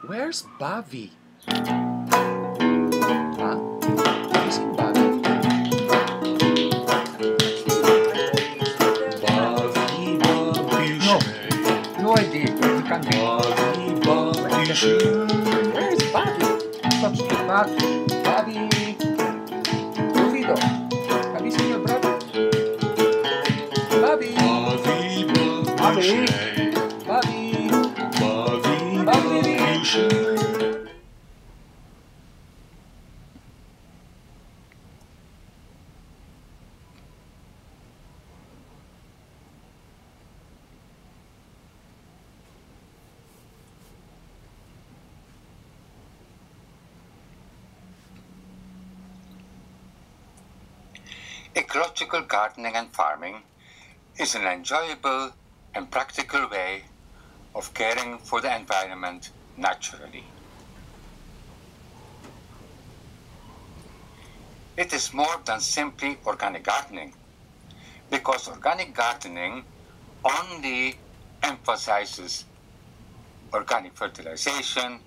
Where's Bobby? Huh? Missing Bobby? No, no idea. We can't read. Where's Bobby? Stop speaking, Bobby. Rufito, have you seen your brother? Bobby. Bobby. Bobby. Bobby. Ecological gardening and farming is an enjoyable and practical way of caring for the environment naturally. It is more than simply organic gardening, because organic gardening only emphasizes organic fertilization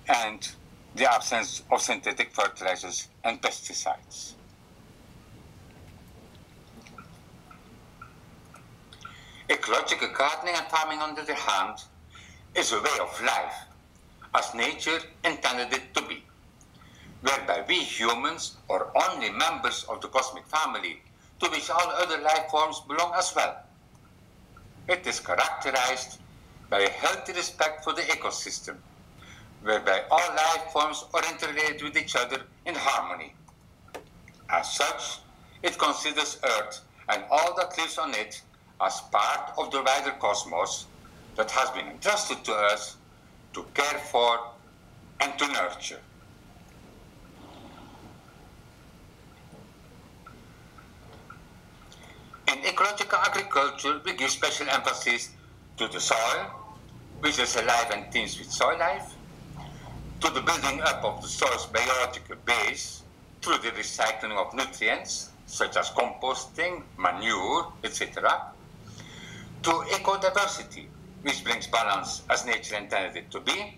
and the absence of synthetic fertilizers and pesticides. Ecological gardening and farming, on the other hand, is a way of life, as nature intended it to be, whereby we humans are only members of the cosmic family, to which all other life forms belong as well. It is characterized by a healthy respect for the ecosystem, whereby all life forms are interrelated with each other in harmony. As such, it considers Earth and all that lives on it as part of the wider cosmos that has been entrusted to us to care for and to nurture. In ecological agriculture, we give special emphasis to the soil, which is alive and teems with soil life, to the building up of the soil's biological base through the recycling of nutrients, such as composting, manure, etc., to ecodiversity, which brings balance as nature intended it to be,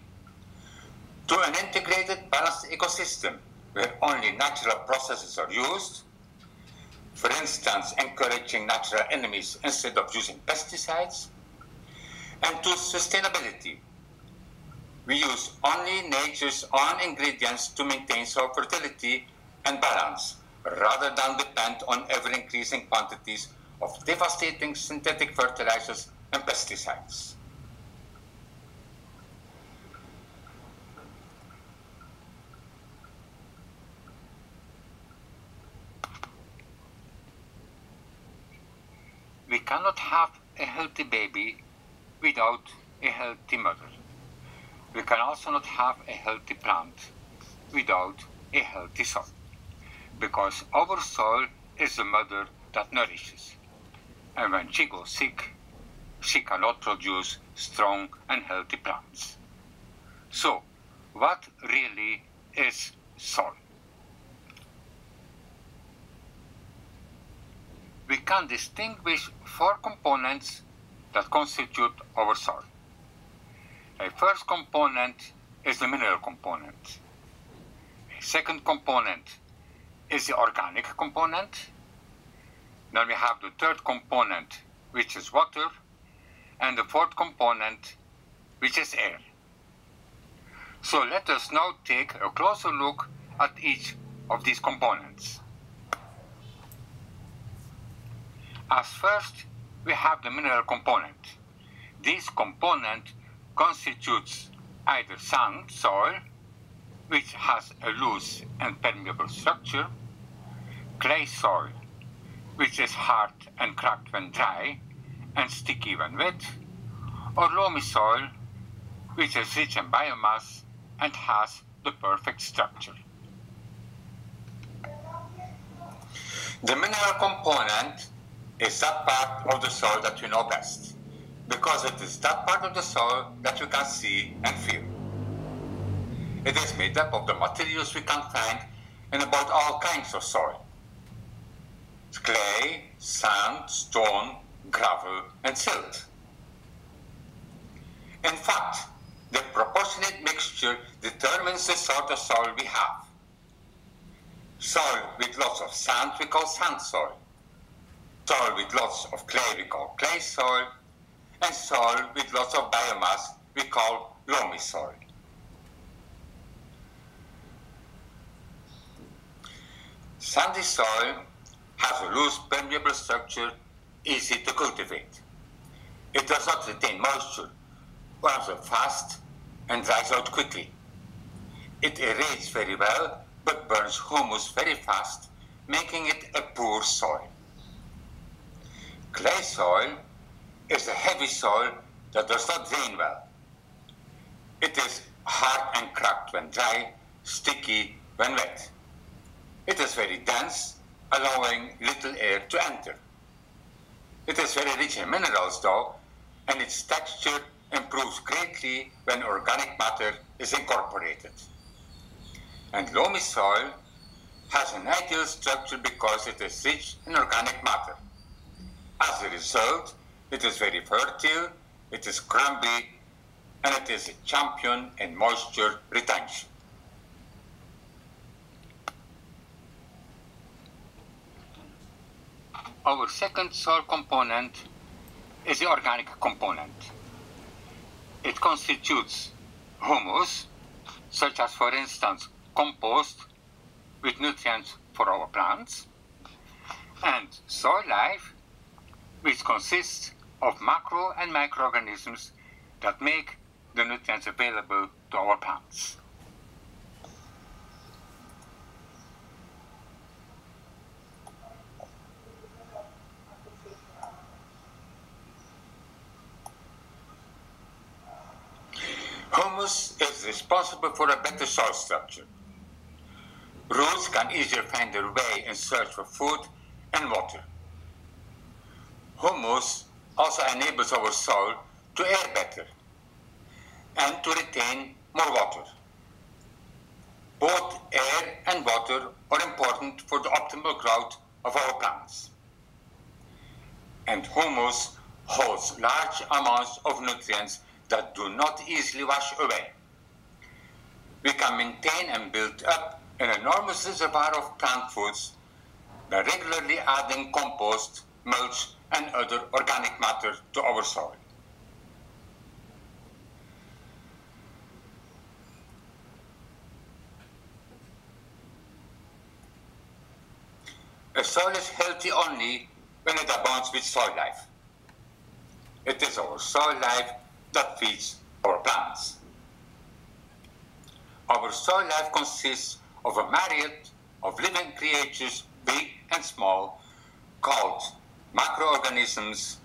to an integrated, balanced ecosystem where only natural processes are used, for instance, encouraging natural enemies instead of using pesticides, and to sustainability. We use only nature's own ingredients to maintain soil fertility and balance, rather than depend on ever-increasing quantities of devastating synthetic fertilizers and pesticides. We cannot have a healthy baby without a healthy mother. We can also not have a healthy plant without a healthy soil, because our soil is the mother that nourishes. And when she goes sick, she cannot produce strong and healthy plants. So, what really is soil? We can distinguish four components that constitute our soil. A first component is the mineral component. A second component is the organic component. Then we have the third component, which is water, and the fourth component, which is air. So let us now take a closer look at each of these components. As first, we have the mineral component. This component constitutes either sand, soil, which has a loose and permeable structure, clay soil, which is hard and cracked when dry and sticky when wet, or loamy soil, which is rich in biomass and has the perfect structure. The mineral component is that part of the soil that you know best, because it is that part of the soil that you can see and feel. It is made up of the materials we can find in about all kinds of soil: clay, sand, stone, gravel, and silt. In fact, The proportionate mixture determines the sort of soil we have. Soil with lots of sand we call sand soil. Soil with lots of clay we call clay soil. And soil with lots of biomass we call loamy soil. Sandy soil has a loose permeable structure, easy to cultivate. It does not retain moisture, warms up fast, and dries out quickly. It aerates very well, but burns humus very fast, making it a poor soil. Clay soil is a heavy soil that does not drain well. It is hard and cracked when dry, sticky when wet. It is very dense, allowing little air to enter. It is very rich in minerals though, and its texture improves greatly when organic matter is incorporated. And loamy soil has an ideal structure because it is rich in organic matter. As a result, it is very fertile, it is crumbly, and it is a champion in moisture retention. Our second soil component is the organic component. It constitutes humus, such as for instance compost with nutrients for our plants, and soil life, which consists of macro and microorganisms that make the nutrients available to our plants. Humus is responsible for a better soil structure. Roots can easier find their way in search for food and water. Humus also enables our soil to air better and to retain more water. Both air and water are important for the optimal growth of our plants. And humus holds large amounts of nutrients that do not easily wash away. We can maintain and build up an enormous reservoir of plant foods by regularly adding compost, mulch, and other organic matter to our soil. A soil is healthy only when it abounds with soil life. It is our soil life that feeds our plants. Our soil life consists of a myriad of living creatures, big and small, called macroorganisms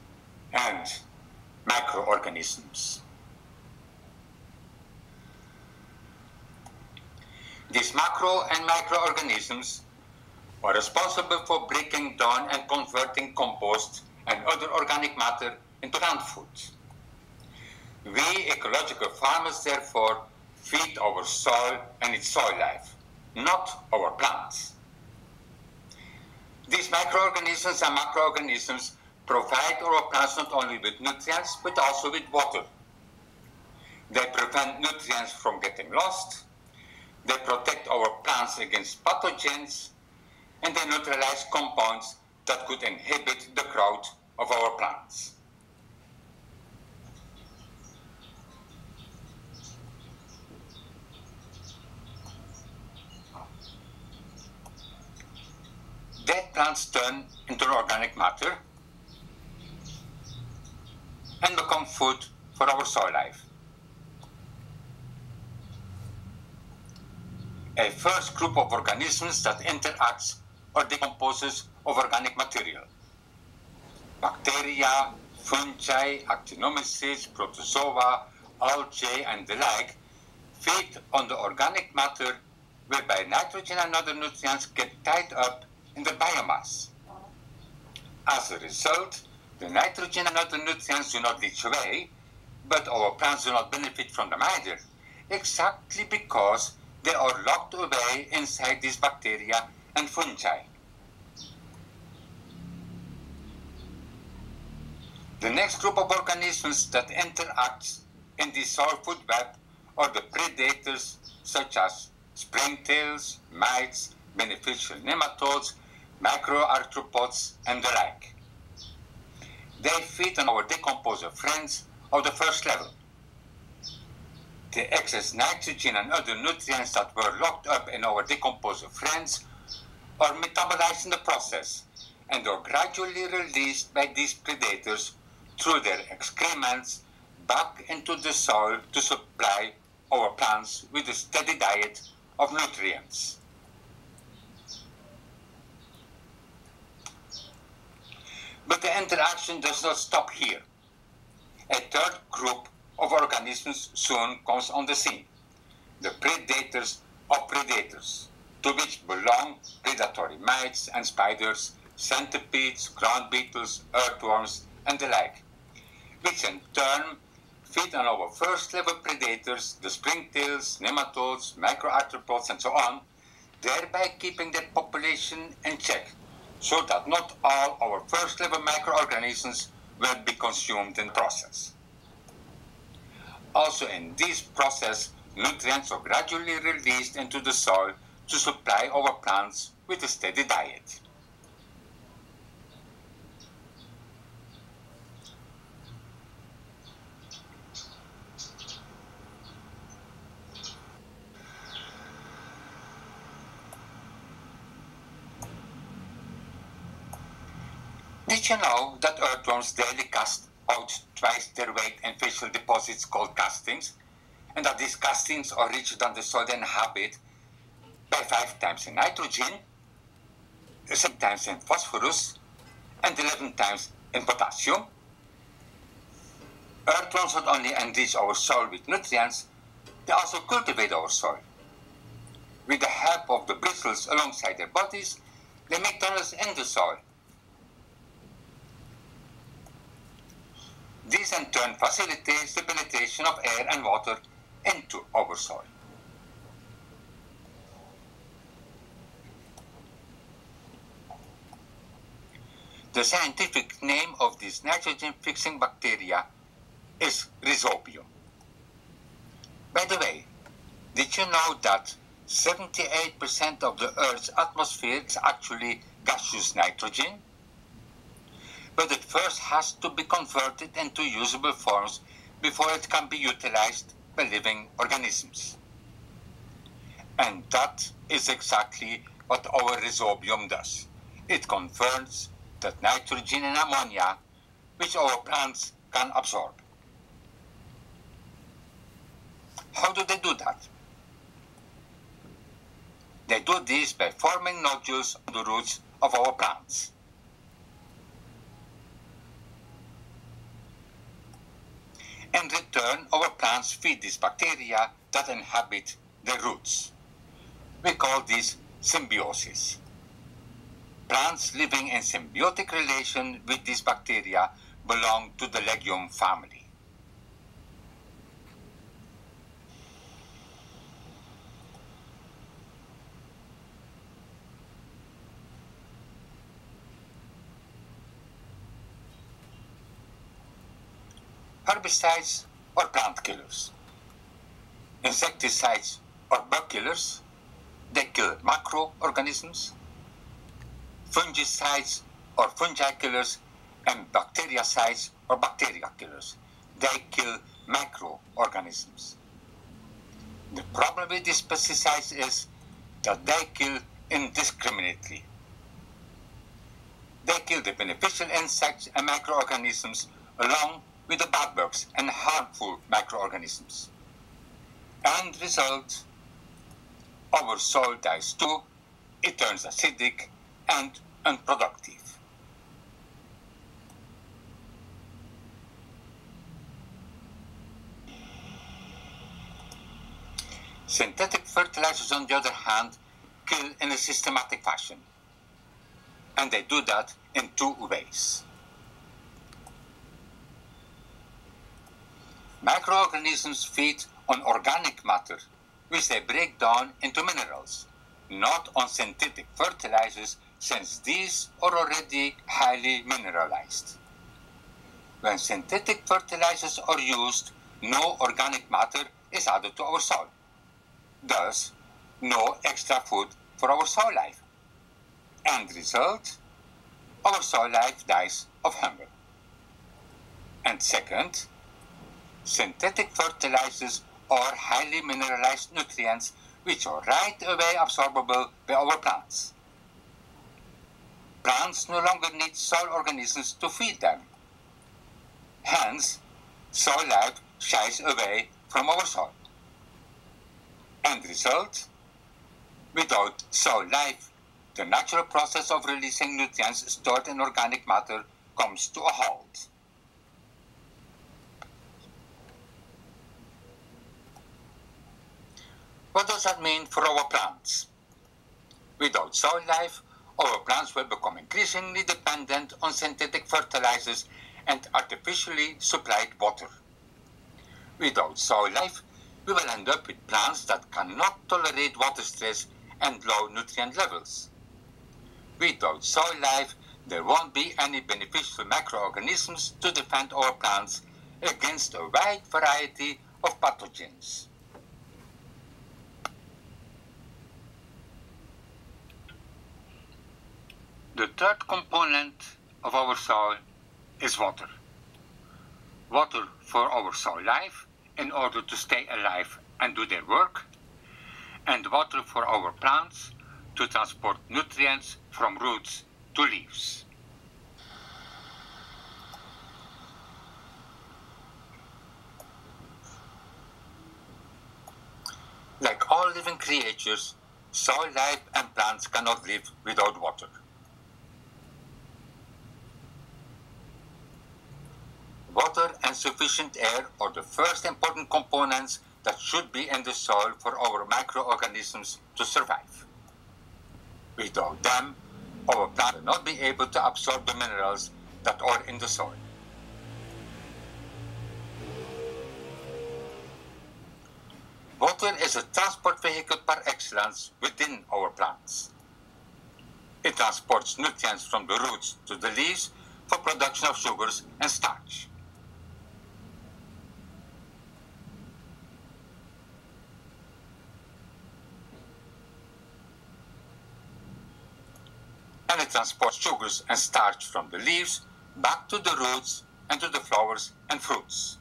and microorganisms. These macro and microorganisms are responsible for breaking down and converting compost and other organic matter into plant food. We ecological farmers, therefore, feed our soil and its soil life, not our plants. These microorganisms and macroorganisms provide our plants not only with nutrients, but also with water. They prevent nutrients from getting lost, they protect our plants against pathogens, and they neutralize compounds that could inhibit the growth of our plants. Dead plants turn into organic matter and become food for our soil life. A first group of organisms that interacts or decomposes of organic material. Bacteria, fungi, actinomyces, protozoa, algae, and the like feed on the organic matter whereby nitrogen and other nutrients get tied up in the biomass. As a result, the nitrogen and other nutrients do not leach away, but our plants do not benefit from them either, exactly because they are locked away inside these bacteria and fungi. The next group of organisms that interacts in the soil food web are the predators such as springtails, mites, beneficial nematodes, microarthropods, and the like. They feed on our decomposer friends of the first level. The excess nitrogen and other nutrients that were locked up in our decomposer friends are metabolized in the process and are gradually released by these predators through their excrements back into the soil to supply our plants with a steady diet of nutrients. But the interaction does not stop here. A third group of organisms soon comes on the scene, the predators of predators, to which belong predatory mites and spiders, centipedes, ground beetles, earthworms, and the like, which in turn feed on our first level predators, the springtails, nematodes, microarthropods, and so on, thereby keeping their population in check, so that not all our first level microorganisms will be consumed in the process. Also in this process, nutrients are gradually released into the soil to supply our plants with a steady diet. Did you know that earthworms daily cast out twice their weight in facial deposits called castings, and that these castings are richer than the soil they inhabit by 5 times in nitrogen, 7 times in phosphorus, and 11 times in potassium? Earthworms not only enrich our soil with nutrients, they also cultivate our soil. With the help of the bristles alongside their bodies, they make tunnels in the soil. This in turn facilitates the penetration of air and water into our soil. The scientific name of this nitrogen-fixing bacteria is Rhizobium. By the way, did you know that 78% of the Earth's atmosphere is actually gaseous nitrogen? But it first has to be converted into usable forms before it can be utilized by living organisms. And that is exactly what our Rhizobium does. It converts that nitrogen and ammonia which our plants can absorb. How do they do that? They do this by forming nodules on the roots of our plants. In return, our plants feed these bacteria that inhabit their roots. We call this symbiosis. Plants living in symbiotic relation with these bacteria belong to the legume family. Herbicides or plant killers. Insecticides or bug killers. They kill macroorganisms. Fungicides or fungi killers, and bactericides or bacteria killers. They kill microorganisms. The problem with these pesticides is that they kill indiscriminately. They kill the beneficial insects and microorganisms along with the bad bugs and harmful microorganisms. End result, our soil dies too, it turns acidic and unproductive. Synthetic fertilizers, on the other hand, kill in a systematic fashion. And they do that in 2 ways. Microorganisms feed on organic matter, which they break down into minerals, not on synthetic fertilizers, since these are already highly mineralized. When synthetic fertilizers are used, no organic matter is added to our soil. Thus, no extra food for our soil life. End result, our soil life dies of hunger. And second, synthetic fertilizers are highly mineralized nutrients which are right away absorbable by our plants. Plants no longer need soil organisms to feed them. Hence, soil life shies away from our soil. End result, without soil life, the natural process of releasing nutrients stored in organic matter comes to a halt. What does that mean for our plants? Without soil life, our plants will become increasingly dependent on synthetic fertilizers and artificially supplied water. Without soil life, we will end up with plants that cannot tolerate water stress and low nutrient levels. Without soil life, there won't be any beneficial microorganisms to defend our plants against a wide variety of pathogens. The third component of our soil is water. Water for our soil life in order to stay alive and do their work, and water for our plants to transport nutrients from roots to leaves. Like all living creatures, soil life and plants cannot live without water. Water and sufficient air are the first important components that should be in the soil for our microorganisms to survive. Without them, our plant will not be able to absorb the minerals that are in the soil. Water is a transport vehicle par excellence within our plants. It transports nutrients from the roots to the leaves for production of sugars and starch. And it transports sugars and starch from the leaves back to the roots and to the flowers and fruits.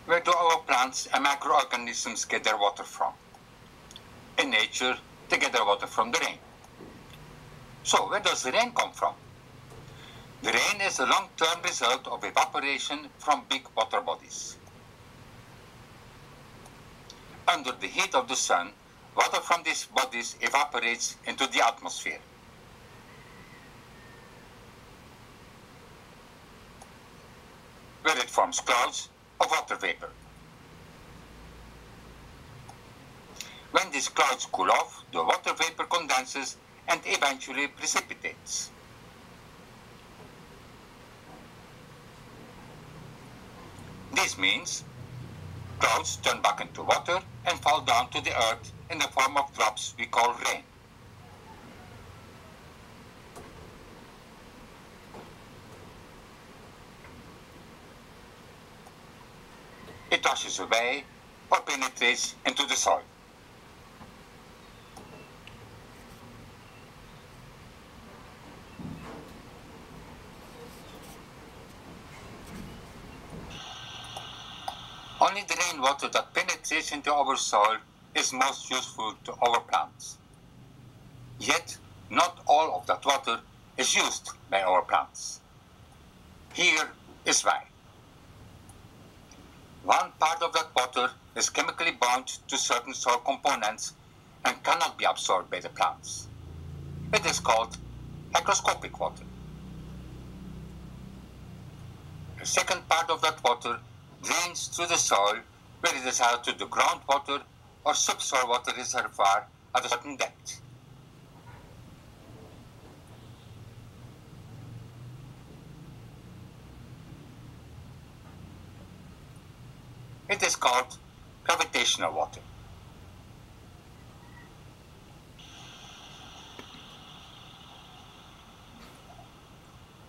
Where do our plants and microorganisms get their water from? In nature, they get their water from the rain. So, where does the rain come from? The rain is a long-term result of evaporation from big water bodies. Under the heat of the sun, water from these bodies evaporates into the atmosphere. Where it forms clouds of water vapor. When these clouds cool off, the water vapor condenses and eventually precipitates. This means clouds turn back into water and fall down to the earth in the form of drops we call rain. It washes away or penetrates into the soil. Only the rainwater that penetrates into our soil is most useful to our plants. Yet, not all of that water is used by our plants. Here is why. One part of that water is chemically bound to certain soil components and cannot be absorbed by the plants. It is called hygroscopic water. The second part of that water drains through the soil where it is held to the groundwater or subsoil water reservoir at a certain depth. called gravitational water.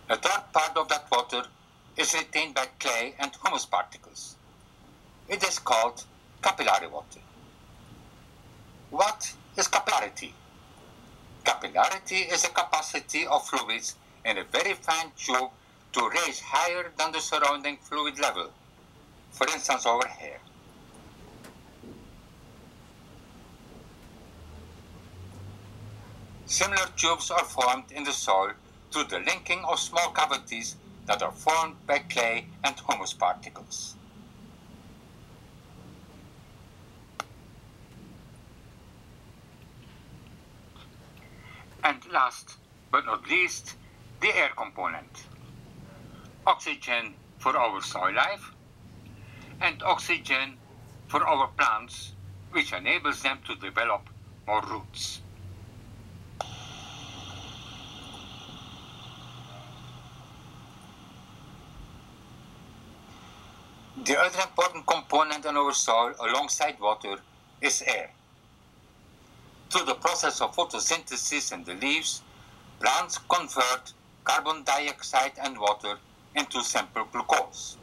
A third part of that water is retained by clay and humus particles. It is called capillary water. What is capillarity? Capillarity is the capacity of fluids in a very fine tube to raise higher than the surrounding fluid level, for instance our hair. Similar tubes are formed in the soil through the linking of small cavities that are formed by clay and humus particles. And last but not least, the air component. Oxygen for our soil life and oxygen for our plants, which enables them to develop more roots. The other important component in our soil alongside water is air. Through the process of photosynthesis in the leaves, plants convert carbon dioxide and water into simple glucose.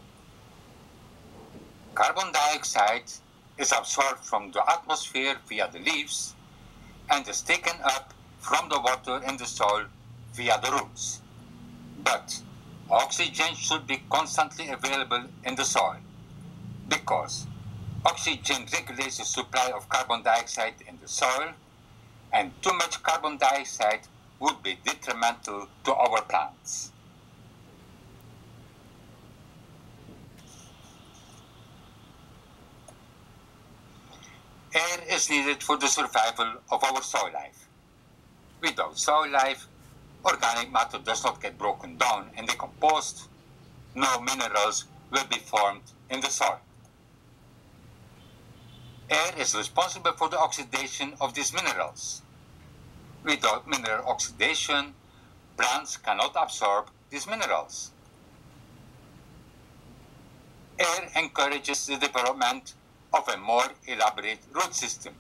Carbon dioxide is absorbed from the atmosphere via the leaves and is taken up from the water in the soil via the roots. But oxygen should be constantly available in the soil because oxygen regulates the supply of carbon dioxide in the soil, and too much carbon dioxide would be detrimental to our plants. Air is needed for the survival of our soil life. Without soil life, organic matter does not get broken down and decomposed. No minerals will be formed in the soil. Air is responsible for the oxidation of these minerals. Without mineral oxidation, plants cannot absorb these minerals. Air encourages the development of a more elaborate root system.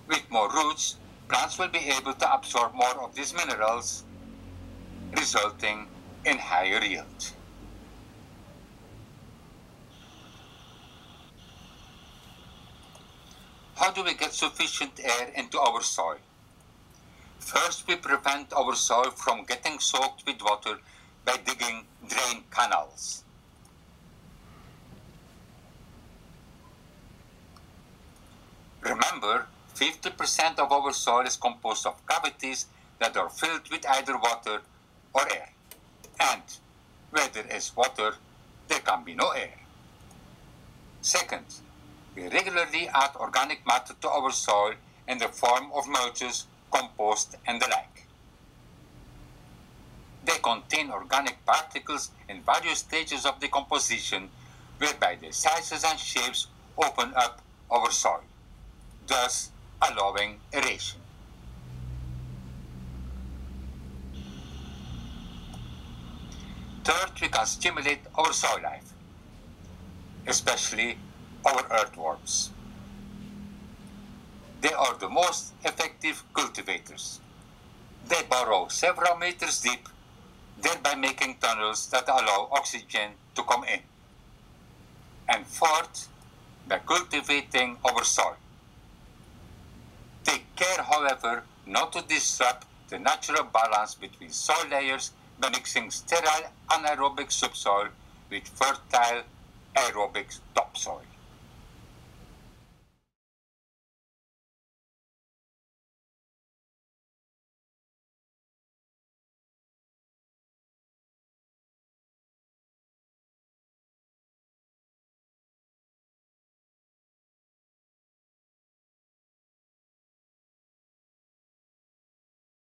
With more roots, plants will be able to absorb more of these minerals, resulting in higher yield. How do we get sufficient air into our soil? First, we prevent our soil from getting soaked with water by digging drain canals. Remember, 50% of our soil is composed of cavities that are filled with either water or air. And where there is water, there can be no air. Second, we regularly add organic matter to our soil in the form of mulches, compost, and the like. They contain organic particles in various stages of decomposition, whereby their sizes and shapes open up our soil, thus allowing aeration. Third, we can stimulate our soil life, especially our earthworms. They are the most effective cultivators. They burrow several meters deep, thereby making tunnels that allow oxygen to come in. And fourth, by cultivating our soil. Take care, however, not to disrupt the natural balance between soil layers by mixing sterile anaerobic subsoil with fertile aerobic topsoil.